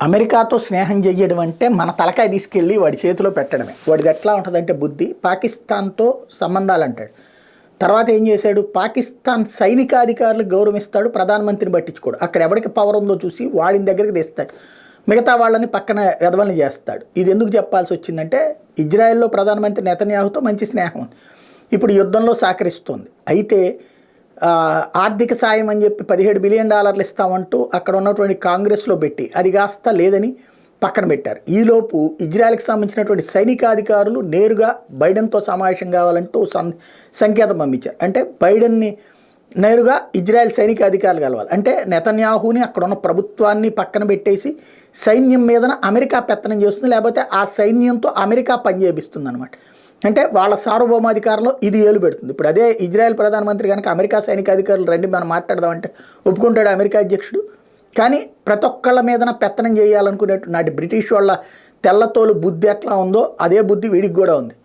అమెరికాతో స్నేహం చెయ్యడం అంటే మన తలకాయ తీసుకెళ్ళి వాడి చేతిలో పెట్టడమే. వాడిది ఎట్లా ఉంటుందంటే బుద్ధి, పాకిస్తాన్తో సంబంధాలు అంటాడు. తర్వాత ఏం చేశాడు, పాకిస్తాన్ సైనికాధికారులకు గౌరవిస్తాడు, ప్రధానమంత్రిని పట్టించుకోడు. అక్కడ ఎవరికి పవర్ ఉందో చూసి వాడిని దగ్గరికి తెస్తాడు, మిగతా వాళ్ళని పక్కన ఎదవల్ని చేస్తాడు. ఇది ఎందుకు చెప్పాల్సి వచ్చిందంటే, ఇజ్రాయెల్లో ప్రధానమంత్రి నెతన్యాహుతో మంచి స్నేహం ఉంది, ఇప్పుడు యుద్ధంలో సహకరిస్తుంది. అయితే ఆర్థిక సాయం అని చెప్పి $17 బిలియన్ ఇస్తామంటూ అక్కడ ఉన్నటువంటి కాంగ్రెస్లో పెట్టి అది కాస్త లేదని పక్కన పెట్టారు. ఈలోపు ఇజ్రాయెల్కి సంబంధించినటువంటి సైనికాధికారులు నేరుగా బైడెన్తో సమావేశం కావాలంటూ సంకేతం పంపించారు. అంటే బైడెన్ని నేరుగా ఇజ్రాయెల్ సైనిక అధికారులు కలవాలి అంటే నెతన్యాహుని అక్కడ ఉన్న ప్రభుత్వాన్ని పక్కన పెట్టేసి సైన్యం మీదన అమెరికా పెత్తనం చేస్తుంది, లేకపోతే ఆ సైన్యంతో అమెరికా పనిచేపిస్తుంది అనమాట. అంటే వాళ్ళ సార్వభౌమాధికారంలో ఇది ఏలు పెడుతుంది. ఇప్పుడు అదే ఇజ్రాయెల్ ప్రధానమంత్రి కనుక అమెరికా సైనిక అధికారులు రండి మనం మాట్లాడదామంటే ఒప్పుకుంటాడు అమెరికా అధ్యక్షుడు. కానీ ప్రతి ఒక్కళ్ళ మీదన పెత్తనం చేయాలనుకునేట్టు నాటి బ్రిటిష్ వాళ్ళ తెల్లతోలు బుద్ధి ఎట్లా ఉందో అదే బుద్ధి వీడికి కూడా ఉంది.